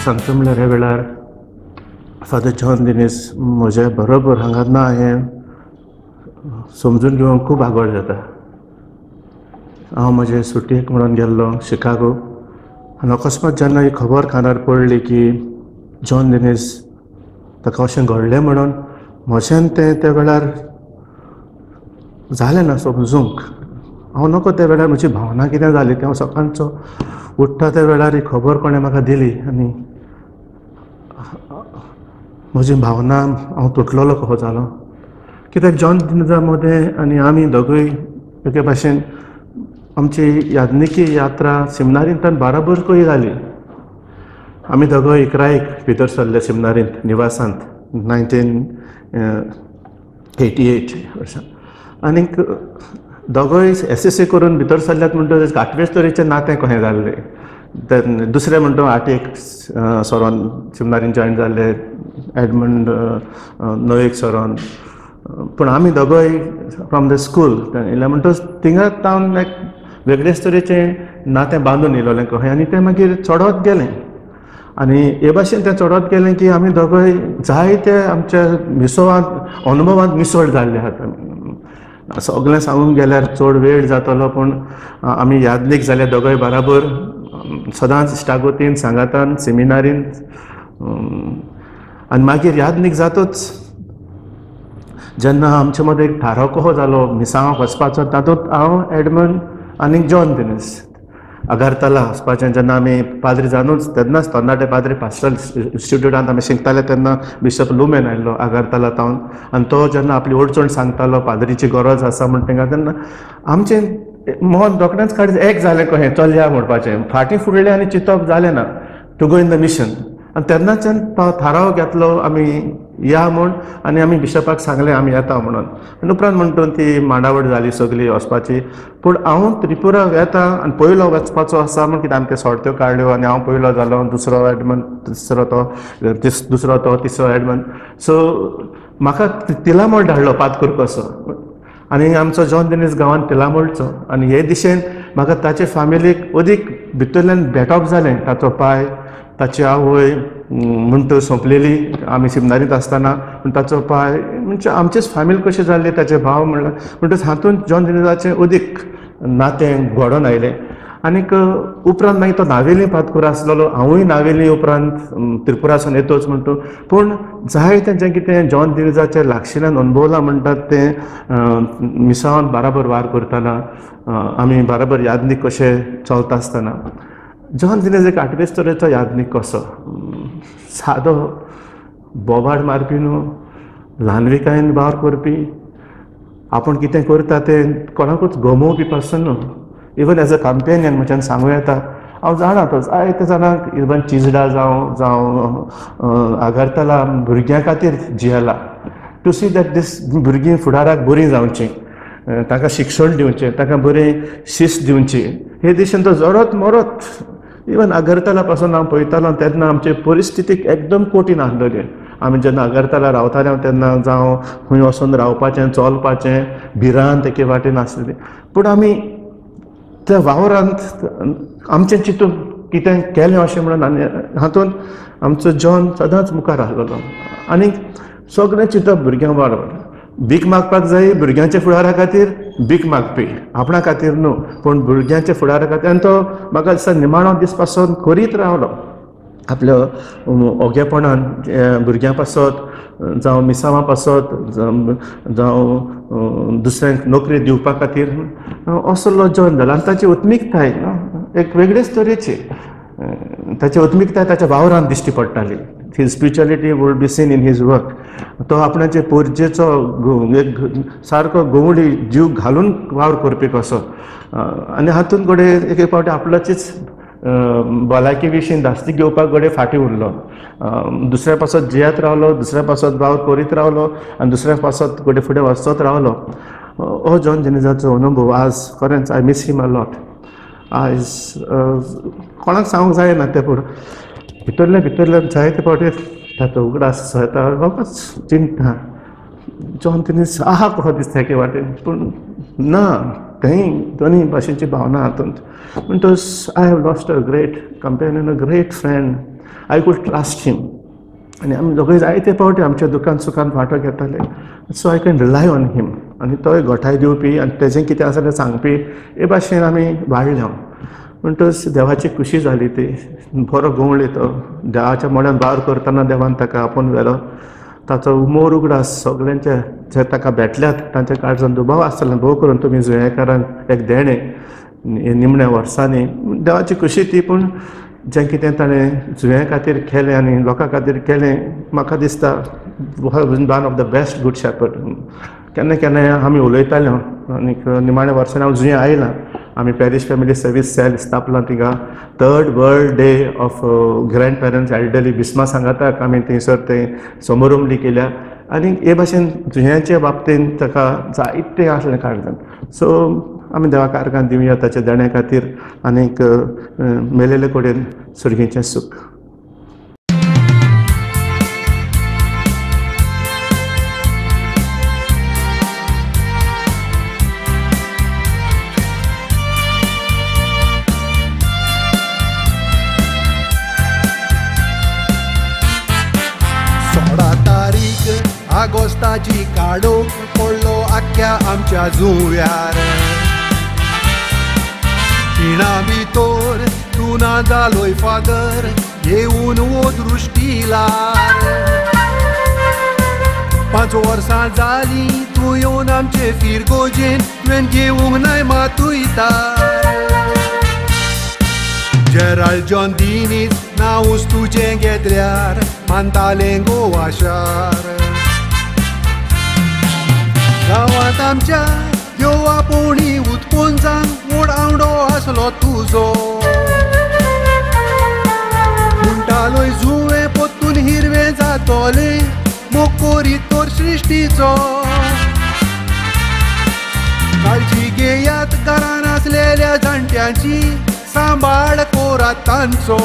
सांगता म्हणल्यार ह्या वेळार फादर जॉन दिनेस म्हज्या बरोबर हांगा ना हें समजून घेवंक खूब आगोड जाता. हांव म्हजे सुटयेक म्हणून गेल्लो शिकागो आनी अकस्मात जेन्ना ही खबर कानार पडली की जॉन दिनेस ताका अशें घडलें म्हणून म्हजें तें त्या वेळार जालें ना समजूंक. हांव नकळो त्या वेळार म्हजी भावना कितें जाली ती हांव सकाळचो उठ्ठा त्या वेळार ही खबर कोणें म्हाका दिली आनी म्हजी भावना हांव तुटलेलो कसो जालो. कित्याक जॉन दिनेसा मदें आनी आमी दोगूय एके भाशेन आमची यादनिकी यात्रा सेमिनारींतल्यान बाराबर कशी जाली. आमी दोगूय इकरायक भितर सरले सेमिनारींत निवासांत 1988 वर्सा आनीक दोगूय एस करून भितर सरल्यात म्हणटकीच घाटवेच तरेचें नातें कशें जाल्लें. दुसरें म्हणटा आटेक सरोन सेमिनारीन जॉयन जाल्ले एडमंड नोवेक सरोन. पूण आमी दोगूय फ्रॉम द स्कूल इल्ले म्हणटच थिंगां तावन एक वेगळेच तरेचें नातें बांदून येयलोलें कशें आनी तें मागीर चडत गेलें. आनी हे भाशेन तें चडत गेलें की आमी दोगूय जायते आमच्या मिसोवांत अनुभवांत मिसळ जाल्ले आहात. सगळें सांगूंक गेल्यार चड वेळ जातलो पूण आमी यादनीक जाले दोगूय बाराबर सदांच इश्टागोतीन सांगातान सेमिनारींत. आनी मागीर यादनीक जातूच जेन्ना आमचे मदें एक थाराव कसो जालो मिसांगाक वचपाचो तातूंत हांव एडमंड आनी जॉन दिनेस आगारताला वचपाचें. जेन्ना आमी पाद्री जावनूच तेन्नाच तरणाटे पाद्री पास्टरल इन्स्टिट्यूटांत आमी शिकताले तेन्ना बिशप लुमेन आयिल्लो आगारताला तावन आनी तो जेन्ना आपली ओडचण सांगतालो पाद्रीची गरज आसा म्हण तेन्ना आमचें मोहन रोखडेंच काडीत एक जालें कशें चल या म्हणपाचें. फाटीं फुडलें आनी चिंतप जालें ना to go in the mission. आनी तेन्नाच्यान थाराव घेतलो आमी या म्हूण आनी आमी बिशपाक सांगलें आमी येता म्हणून. आनी उपरांत म्हणटून ती मांडावळ जाली सगळी वचपाची. पूण हांव त्रिपुरा येता आनी पयलो वचपाचो आसा म्हूण कितें आमी त्यो सोडत्यो काडल्यो आनी हांव पयलो जालो दुसरो एडमंड दुसरो तो तिसरो एडमंड. सो म्हाका तिलामोळ धाडलो पातकूर कसो आनी आमचो जॉन दिनेस गांवांत तिलामोळचो. आनी हे दिशेन म्हाका ताचे फॅमिलीक अदीक भितरल्यान भेटप जालें. ताचो पाय ताची आवय म्हणटा सोंपलेली आमी सेमिनारींत आसतना पूण ताचो पाय म्हणजे आमचीच फॅमिली कशी जाल्ली ताचे भाव म्हणल्यार म्हणटच हातूंत जॉन दिनेसाचें अदीक नातें घडोवन आयलें. आनीक उपरांत मागीर तो नावेली पातकूर आसलेलो हांवूय नावेली उपरांत त्रिपुरासून येतोच म्हणटा. पूण जायतें जें कितें जॉन दिनेसाचें लागशिल्ल्यान अनुभवलां म्हणटात तें मिसांवान बाराबर वार करतना आमी बाराबर यादनीक कशें चलता आसतना जॉन दिनेस एक आठवेच तरेचो यादनीक कसो सादो बोबाड मारपी न्हू ल्हानविकायेन वावर करपी आपूण कितें करता तें कोणाकूच गमोवपी पर्सन न्हू. इवन एज अ कंपेनियन म्हज्यान सांगूं येता हांव जाणा तो जायते जाणांक इवन चिजडा जावं आगारताला भुरग्यां खातीर जियेला टू सी दॅट दीस भुरगीं फुडाराक बरीं जावचीं ताका शिक्षण दिवचें ताका बरी शिस्त दिवची हे दिशेन तो जडत मरत. इवन आगारताला पासून हांव पळयतालो तेन्ना आमचे परिस्थितीक एकदम कठीण आसलेली. आमी जेन्ना आगारताला रावताले तेन्ना जावं खंय वचून रावपाचें चलपाचें भिरांत एके वाटेन आसलेली. पूण आमी त्या वावरांत आमचें चिंतून कितें केलें अशें म्हणून आनी हातूंत आमचो जॉन सदांच मुखार आसलेलो. आनी सगळें चिंतप भुरग्यां बरोबर भीक मागपाक जाय भुरग्यांच्या फुडारा खातीर भीक मागपी आपणा खातीर न्हू पूण भुरग्यांच्या फुडारा खातीर. आनी तो म्हाका दिसता निमाणो दीस पासून करीत रावलो आपल्या ओगेपणान भुरग्यां पासत जावं मिसांवां पासत जावं दुसऱ्यांक नोकरी दिवपा खातीर असलो जॉन जालो. आनी ताची उत्मिकताय एक वेगळेच तरेची ताची उत्मिकताय ताच्या वावरांत दिश्टी पडटाली. his spirituality would be seen in his work. तो आपणाचे पोरजेचो एक सारको गवळी जीव घालून वावर करपी कसो आनी हातूंत घडे एक फावटी आपल्याचीच भलायकी विशीं धास्ती घेवपाक घडे फाटीं उरलो. दुसऱ्या पासत जियेत रावलो दुसऱ्या पासत वावर करीत रावलो आनी दुसऱ्या पासत घडे फुडें वचत रावलो. हो जॉन दिनेसाचो अनुभव आज खरेंच I miss him a lot. आयज कोणाक सांगूंक जायना तें पूण भितरल्यान जायते फावटी ताचो उगडास येता म्हाकाच चिंता जॉन दिनेस आहा कसो दिसता एके वाटेन पूण ना तेंय दोनी भाशेची भावना हातूंत. म्हणटच I have lost a great companion a great friend I could trust him. आनी आमी दोगूय जायते फावटी आमच्या दुखान सुखान वांटो घेताले. So I can rely on him. आनी तोय घोटाय दिवपी आनी तेजें कितें आसा तें सांगपी हे भाशेन आमी वाडले. म्हणटच देवाची खुशी जाली ती. बरो गवळी तो देवाच्या मोड्यान भार करतना देवान ताका आपूण व्हेलो. ताचो उमोर उगडास सगळ्यांचे जे ताका भेटल्यात तांच्या काळजान दुबाव आसतलें. भोव करून तुमी जुंयेकारांक एक देणे निमण्या वर्सांनी देवाची खुशी ती. पूण जें कितें ताणें जुंये खातीर केलें आनी लोकां खातीर केलें म्हाका दिसता one of the best good shepherd. केन्ना केन्ना आमी उलयताले आनी निमाण्या वर्सांनी हांव जुंये आयलां. आमी पॅरिश फॅमिली सर्वीस सेल स्थापला थिंगा 3rd world day of grandparents elderly बिस्मा सांगाताक आमी थंयसर ते समारंभ केल्या. आनी हे भाशेन जुंयांच्या बाबतींत ताका जायतें आसलें काळजान. सो आमी देवा कारकान दिवया ताच्या देण्या खातीर आनीक मेलेले कडेन सुरगेचें सूख. आगोस्ताची काडोख पडलो आख्या आमच्या जुंव्यार. खिणा भितर तूं ना जालोय फादर येवन वो दृश्टीलार. 5 वर्सां जालीं तूं येवन आमचे फिरगोजेन तुवें घेवंक नाय मातूयतार. जेराल्ड जॉन दिनीज नांवूच तुजें घेतल्यार मानतालें गोवा शार. गांवांत आमच्या ह्यो आपोणी उत्पोंजांक व्हड आवडो आसलो तुजो. म्हणटालोय जुंवे पोत्तून हिरवें जातोले मोग करीत तर सृश्टीचो. काळजी घेयात घरान आसलेल्या जाणट्यांची सांबाळ कोरात तांचो.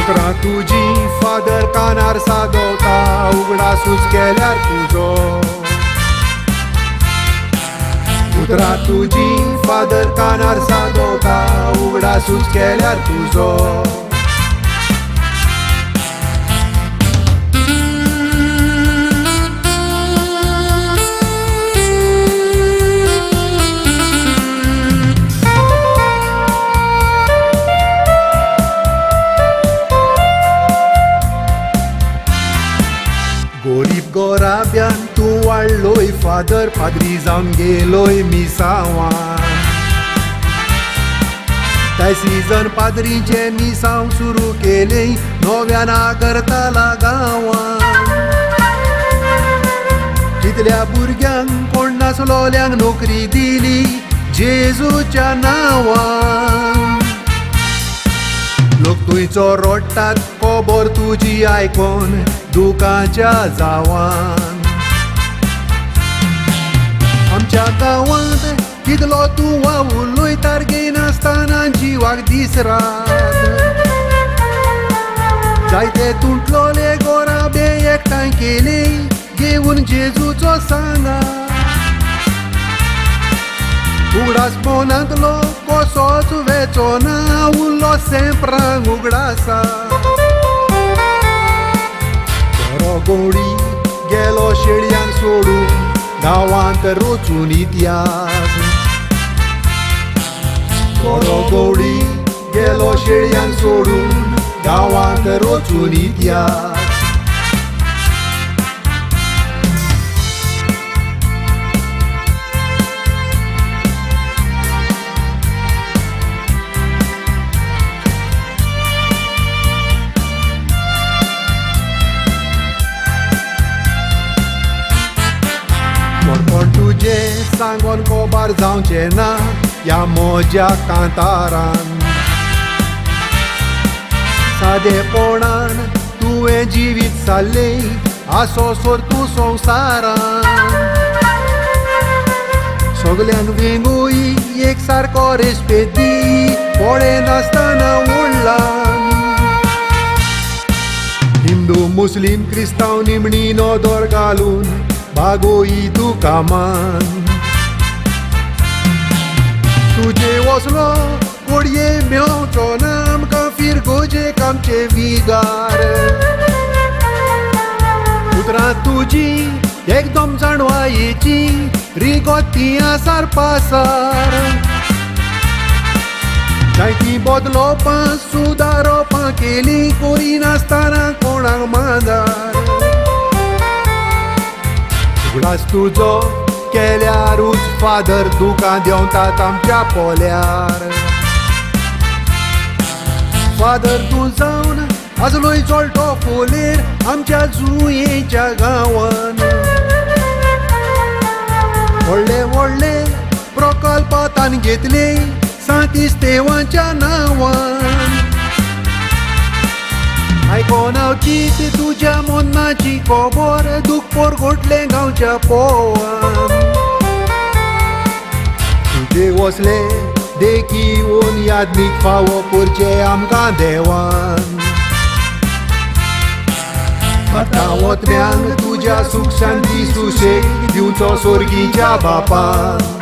उतरां तुजी फादर कानार सादवता उगडासूच केल्यार तुजो. उतरां तुजी फादर कानार सादवता उगडासूच केल्यार तुजो. गोराब्यान तूं वाडलोय फादर पाद्री जावन गेलोय मिसांवान. त्या सिजन पाद्रीचे मिसांव सुरू केले नव्यान आगरतला गांवान. कितल्या भुरग्यांक कोण नासलोल्यांक नोकरी दिली जेजूच्या नांवान. लोक तुयचो रोडटात खबर तुजी आयकोन दुखाच्या जावान. आमच्या गांवांत कितलो तूं वावुरलोय तारगे नासतना जिवाक दीस रात. जायते तुटलोले गोराबे एकठांय केले घेवन जेजूचो सांगा. उगडास पोनांतलो कसोच वेचो ना उरलो सेंप्रांक उगडासा. बरो गवळी गेलो शेळयांक सोडून गांवांत रोचून इतिहास. बरो गवळी गेलो शेळयांक सोडून गांवांत रोचून इतिहास. तुजे सांगोन कोबार जावचे ना ह्या मोज्या कांतारान. सादेपणान तुवें जिवीत जाल्लें आसो सोर तूं संवसारान. सगल्यांक वेंगूय एक सारको रेस्पेद दी पोळे नासतना व्हडलान. हिंदू मुस्लीम क्रिस्तांव निमणी नोदोर घालून भागोई दुकामान. तुजे वसलो कोडये मेवचो ना आमकां फिरगोजेक आमचे विगार उतरां तुजी एकदम जाणवायेची रिगोती आसार पासार जायतीं बदलोवपां सुदारोवपां केलीं कोरी नासतना कोणाक मांदार उगडास तुजो केल्यारूच फादर तुका देंवतात आमच्या पोल्यार फादर तूं जावन आजलोय चोळटो फोलेर आमच्या जुयेच्या गांवान व्हडले व्हडले प्रकल्प तान घेतले सांतीस देवांच्या नांवान आयकोन हांवची तुज्या मोन्नाची खबर दुखपोर घोटले गांवच्या पोवान तुजे वसले देखी ओन यादनीक फावो करचे आमकां देवान आतां वतम्यांक तुज्या सुख शांती सुशेग दिवचो सोर्गीच्या बापान